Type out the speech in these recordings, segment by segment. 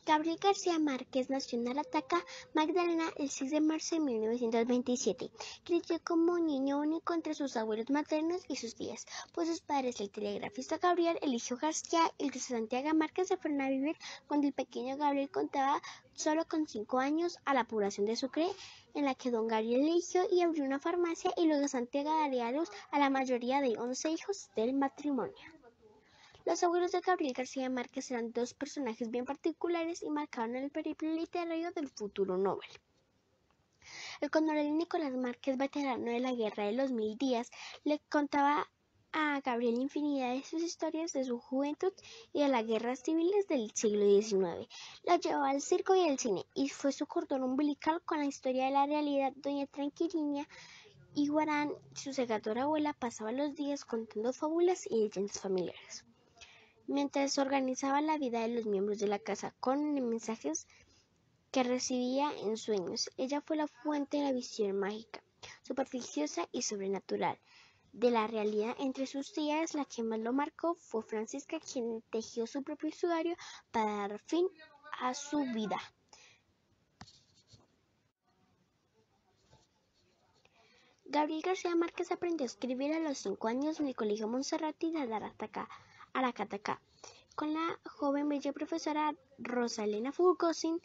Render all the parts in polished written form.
Gabriel García Márquez nació en Arataca, Magdalena, el 6 de marzo de 1927. Creció como niño único entre sus abuelos maternos y sus tías, pues sus padres, el telegrafista Gabriel Eligio García y Luisa Santiago Márquez, se fueron a vivir cuando el pequeño Gabriel contaba solo con 5 años a la población de Sucre, en la que don Gabriel eligió y abrió una farmacia, y luego Santiago daría a luz a la mayoría de 11 hijos del matrimonio. Los abuelos de Gabriel García Márquez eran dos personajes bien particulares y marcaron el periplo literario del futuro Nobel. El coronel Nicolás Márquez, veterano de la Guerra de los Mil Días, le contaba a Gabriel infinidad de sus historias de su juventud y de las guerras civiles del siglo XIX. Lo llevó al circo y al cine, y fue su cordón umbilical con la historia de la realidad. Doña Tranquiliña Iguarán, su segadora abuela, pasaba los días contando fábulas y leyendas familiares, mientras organizaba la vida de los miembros de la casa con mensajes que recibía en sueños. Ella fue la fuente de la visión mágica, supersticiosa y sobrenatural de la realidad. Entre sus tías, la que más lo marcó fue Francisca, quien tejió su propio sudario para dar fin a su vida. Gabriel García Márquez aprendió a escribir a los 5 años en el Colegio Monserrati de Aracataca, con la joven bella profesora Rosa Elena Fulgosín,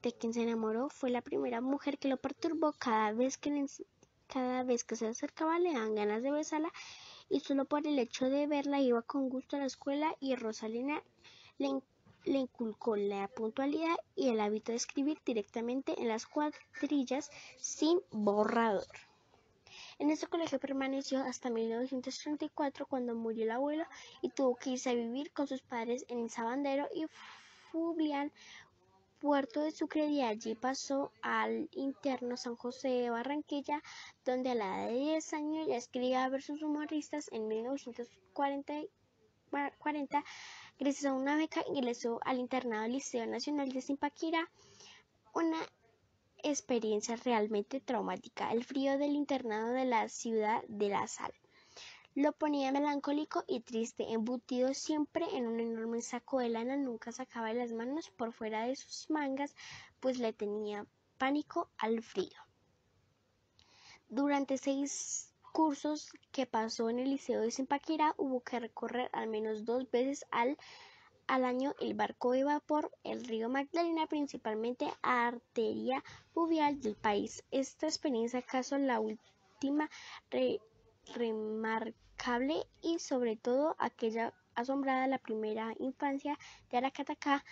de quien se enamoró. Fue la primera mujer que lo perturbó. Cada vez que se acercaba le daban ganas de besarla, y solo por el hecho de verla iba con gusto a la escuela, y Rosalina le inculcó la puntualidad y el hábito de escribir directamente en las cuadrillas sin borrador. En este colegio permaneció hasta 1934, cuando murió el abuelo y tuvo que irse a vivir con sus padres en Sabandero y Fublián, Puerto de Sucre. De allí pasó al interno San José de Barranquilla, donde a la edad de 10 años ya escribía versos humoristas. En 1940, gracias a una beca, ingresó al internado Liceo Nacional de Zipaquirá, una experiencia realmente traumática. El frío del internado de la ciudad de la sal lo ponía melancólico y triste, embutido siempre en un enorme saco de lana. Nunca sacaba las manos por fuera de sus mangas, pues le tenía pánico al frío. Durante 6 cursos que pasó en el Liceo de Zipaquirá, hubo que recorrer al menos 2 veces al año el barco de vapor, el río Magdalena, principalmente arteria fluvial del país. Esta experiencia, acaso la última remarcable, y sobre todo aquella asombrada la primera infancia de Aracataca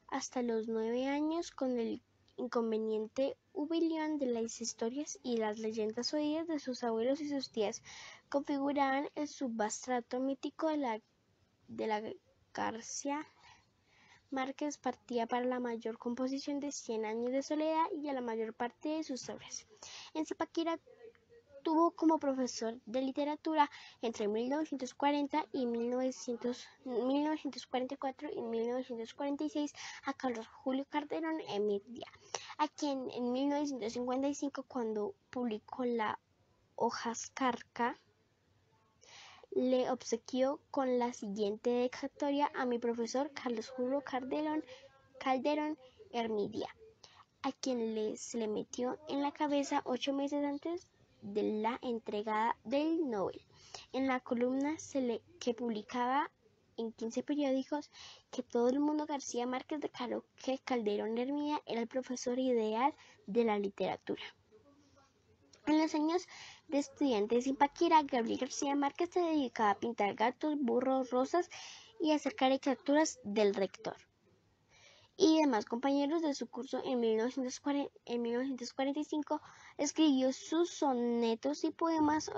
hasta los 9 años, con el inconveniente hubilión de las historias y las leyendas oídas de sus abuelos y sus tías, configuraban el substrato mítico de la García Márquez. Partía para la mayor composición de 100 años de soledad y a la mayor parte de sus obras. En Zipaquirá tuvo como profesor de literatura entre 1940 y 1944 y 1946 a Carlos Julio Calderón Emirdia, a quien en 1955, cuando publicó La Hojarasca, le obsequió con la siguiente dedicatoria: a mi profesor Carlos Julio Calderón Emirdia, a quien se le metió en la cabeza 8 meses antes de la entrega del Nobel, en la columna que publicaba en 15 periódicos, que todo el mundo García Márquez declaró que Calderón Emirdia era el profesor ideal de la literatura. En los años de estudiante en Zipaquirá, Gabriel García Márquez se dedicaba a pintar gatos, burros, rosas y a hacer caricaturas del rector y demás compañeros de su curso. En 1945 escribió sus sonetos y poemas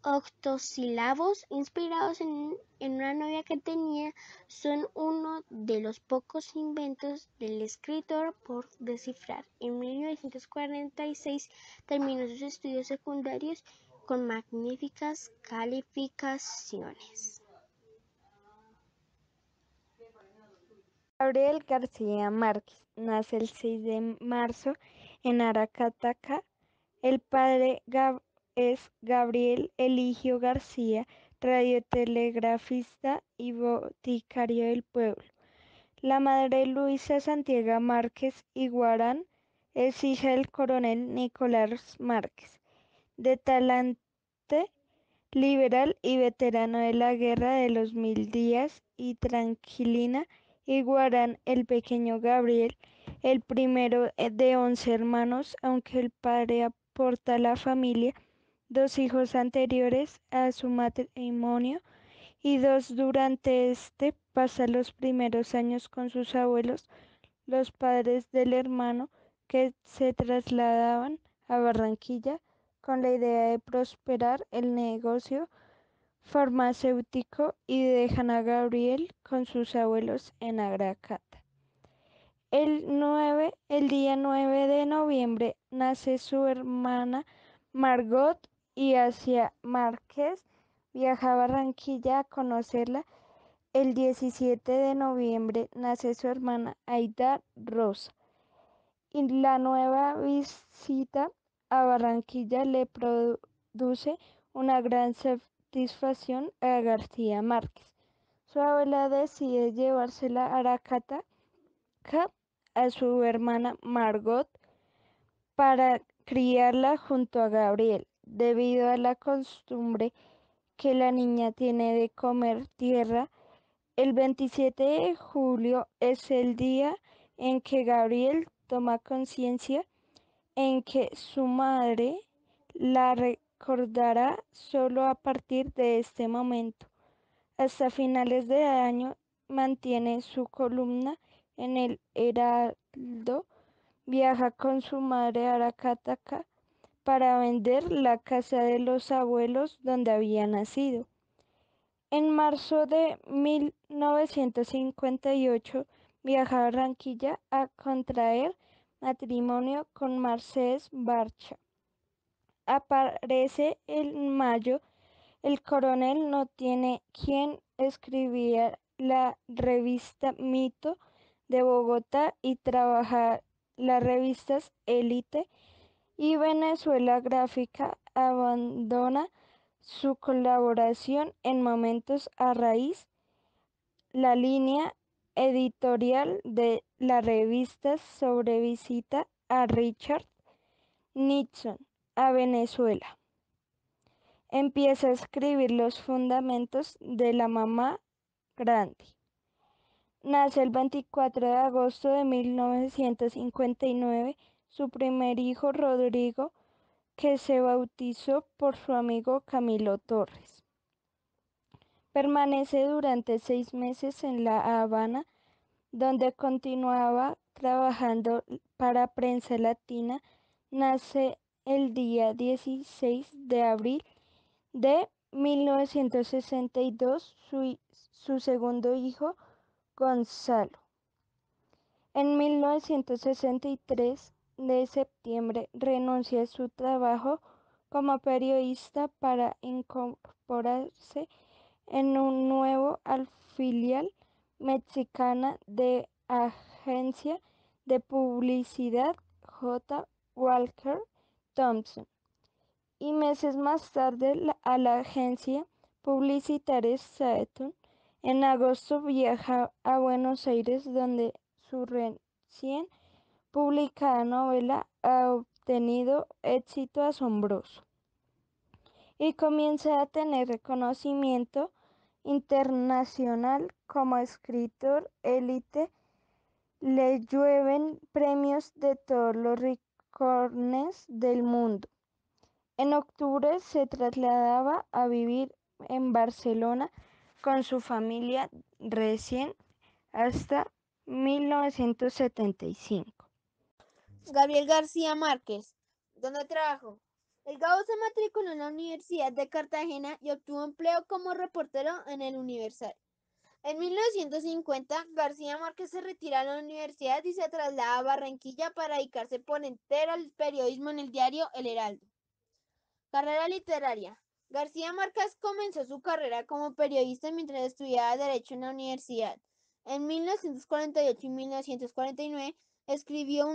octosílabos, inspirados en una novia que tenía. Son uno de los pocos inventos del escritor por descifrar. En 1946 terminó sus estudios secundarios con magníficas calificaciones. Gabriel García Márquez nace el 6 de marzo en Aracataca, El padre es Gabriel Eligio García, radiotelegrafista y boticario del pueblo. La madre Luisa Santiago Márquez Iguarán es hija del coronel Nicolás Márquez, de talante liberal y veterano de la Guerra de los Mil Días, y Tranquilina Iguarán el pequeño Gabriel, el primero de 11 hermanos, aunque el padre aporta a la familia 2 hijos anteriores a su matrimonio y 2 durante este, pasa los primeros años con sus abuelos, los padres del hermano, que se trasladaban a Barranquilla con la idea de prosperar el negocio farmacéutico, y dejan a Gabriel con sus abuelos en Aracata. El día 9 de noviembre nace su hermana Margot, y hacia Márquez viaja a Barranquilla a conocerla. El 17 de noviembre nace su hermana Aida Rosa, y la nueva visita a Barranquilla le produce una gran satisfacción a García Márquez. Su abuela decide llevársela a Aracataca a su hermana Margot para criarla junto a Gabriel, debido a la costumbre que la niña tiene de comer tierra. El 27 de julio es el día en que Gabriel toma conciencia en que su madre la recordará solo a partir de este momento. Hasta finales de año mantiene su columna en el Heraldo, viaja con su madre a Aracataca para vender la casa de los abuelos donde había nacido. En marzo de 1958 viaja a Barranquilla a contraer matrimonio con Mercedes Barcha. Aparece en mayo. El coronel no tiene quien escribía la revista Mito de Bogotá y trabaja las revistas Élite y Venezuela Gráfica. Abandona su colaboración en momentos a raíz la línea editorial de la revista sobre visita a Richard Nixon a Venezuela. Empieza a escribir los fundamentos de la mamá grande. Nace el 24 de agosto de 1959 su primer hijo Rodrigo, que se bautizó por su amigo Camilo Torres. Permanece durante 6 meses en La Habana, donde continuaba trabajando para Prensa Latina. Nace el día 16 de abril de 1962 su segundo hijo, Gonzalo. En 1963 de septiembre renuncia a su trabajo como periodista para incorporarse en un nuevo filial mexicana de agencia de publicidad J. Walker Thompson, y meses más tarde a la agencia publicitaria Saturn. En agosto viaja a Buenos Aires, donde su recién publicada novela ha obtenido éxito asombroso y comienza a tener reconocimiento internacional como escritor élite. Le llueven premios de todos los rincones del mundo. En octubre se trasladaba a vivir en Barcelona con su familia recién hasta 1975. Gabriel García Márquez, ¿dónde trabajó? El Gabo se matriculó en la Universidad de Cartagena y obtuvo empleo como reportero en El Universal. En 1950, García Márquez se retira de la universidad y se traslada a Barranquilla para dedicarse por entero al periodismo en el diario El Heraldo. Carrera literaria. García Márquez comenzó su carrera como periodista mientras estudiaba Derecho en la universidad. En 1948 y 1949 escribió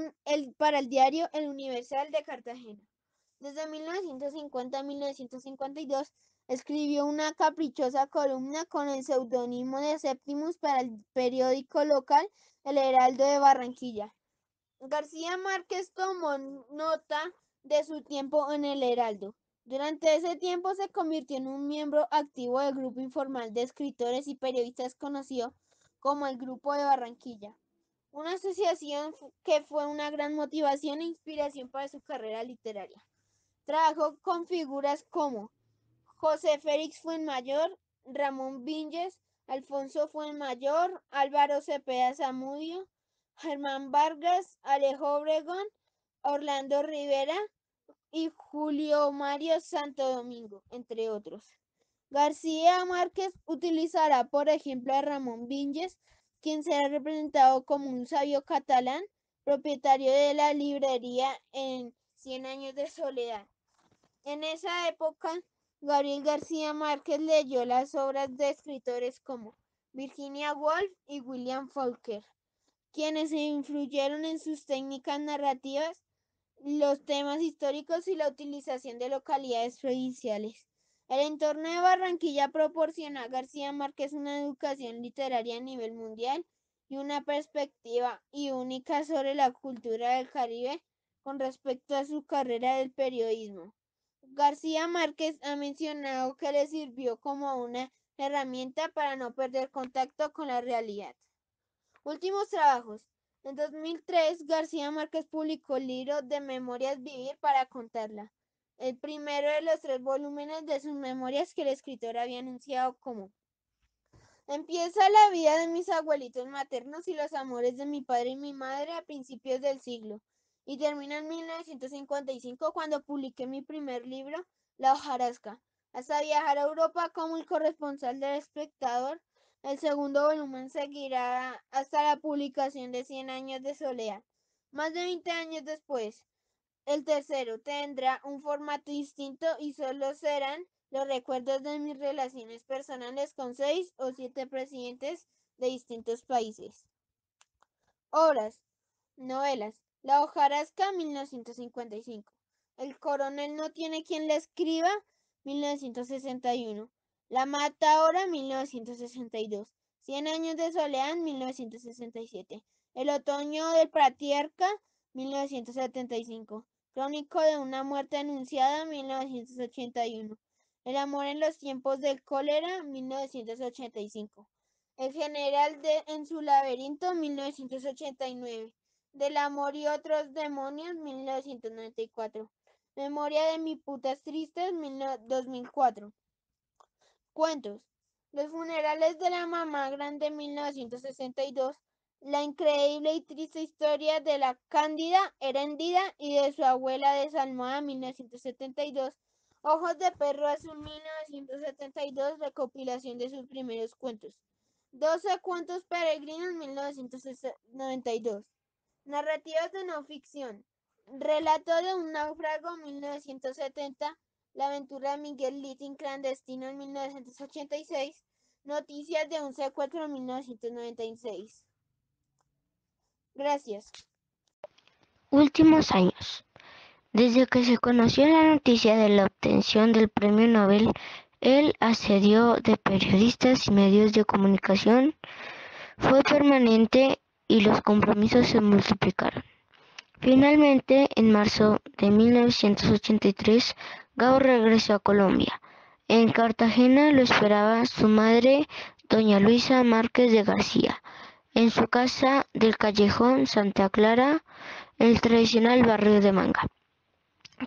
para el diario El Universal de Cartagena. Desde 1950 a 1952 escribió una caprichosa columna con el seudónimo de Septimus para el periódico local El Heraldo de Barranquilla. García Márquez tomó nota de su tiempo en El Heraldo. Durante ese tiempo se convirtió en un miembro activo del grupo informal de escritores y periodistas conocido como el Grupo de Barranquilla, una asociación que fue una gran motivación e inspiración para su carrera literaria. Trabajó con figuras como José Félix Fuenmayor, Ramón Vinges, Alfonso Fuenmayor, Álvaro Cepeda Zamudio, Germán Vargas, Alejo Obregón, Orlando Rivera y Julio Mario Santo Domingo, entre otros. García Márquez utilizará, por ejemplo, a Ramón Vinges, quien será representado como un sabio catalán, propietario de la librería en 100 años de soledad. En esa época, Gabriel García Márquez leyó las obras de escritores como Virginia Woolf y William Faulkner, quienes influyeron en sus técnicas narrativas, los temas históricos y la utilización de localidades provinciales. El entorno de Barranquilla proporciona a García Márquez una educación literaria a nivel mundial y una perspectiva única sobre la cultura del Caribe con respecto a su carrera del periodismo. García Márquez ha mencionado que le sirvió como una herramienta para no perder contacto con la realidad. Últimos trabajos. En 2003, García Márquez publicó el libro de Memorias Vivir para contarla, el primero de los 3 volúmenes de sus memorias que el escritor había anunciado como empieza la vida de mis abuelitos maternos y los amores de mi padre y mi madre a principios del siglo, y termina en 1955 cuando publiqué mi primer libro, La hojarasca, hasta viajar a Europa como el corresponsal del Espectador. El segundo volumen seguirá hasta la publicación de 100 años de soledad. Más de 20 años después, el tercero tendrá un formato distinto y solo serán los recuerdos de mis relaciones personales con 6 o 7 presidentes de distintos países. Obras. Novelas. La hojarasca, 1955. El coronel no tiene quien le escriba, 1961. La matadora, 1962. 100 años de soledad, 1967. El otoño del patriarca, 1975. Crónico de una muerte anunciada, 1981. El amor en los tiempos del cólera, 1985. El general en su laberinto, 1989. Del amor y otros demonios, 1994. Memoria de mis putas tristes, 2004. Cuentos. Los funerales de la mamá grande, 1962. La increíble y triste historia de la Cándida Herendida y de su abuela desalmada, 1972. Ojos de perro azul, 1972. Recopilación de sus primeros cuentos. 12 cuentos peregrinos, 1992. Narrativas de no ficción. Relato de un náufrago, 1970. La aventura de Miguel Littín clandestino, en 1986. Noticias de un secuestro, en 1996. Gracias. Últimos años. Desde que se conoció la noticia de la obtención del Premio Nobel, el asedio de periodistas y medios de comunicación fue permanente y los compromisos se multiplicaron. Finalmente, en marzo de 1983, Gao regresó a Colombia. En Cartagena lo esperaba su madre, doña Luisa Márquez de García, en su casa del callejón Santa Clara, el tradicional barrio de Manga,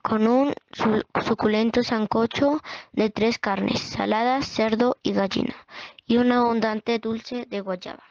con un suculento sancocho de 3 carnes, saladas, cerdo y gallina, y un abundante dulce de guayaba.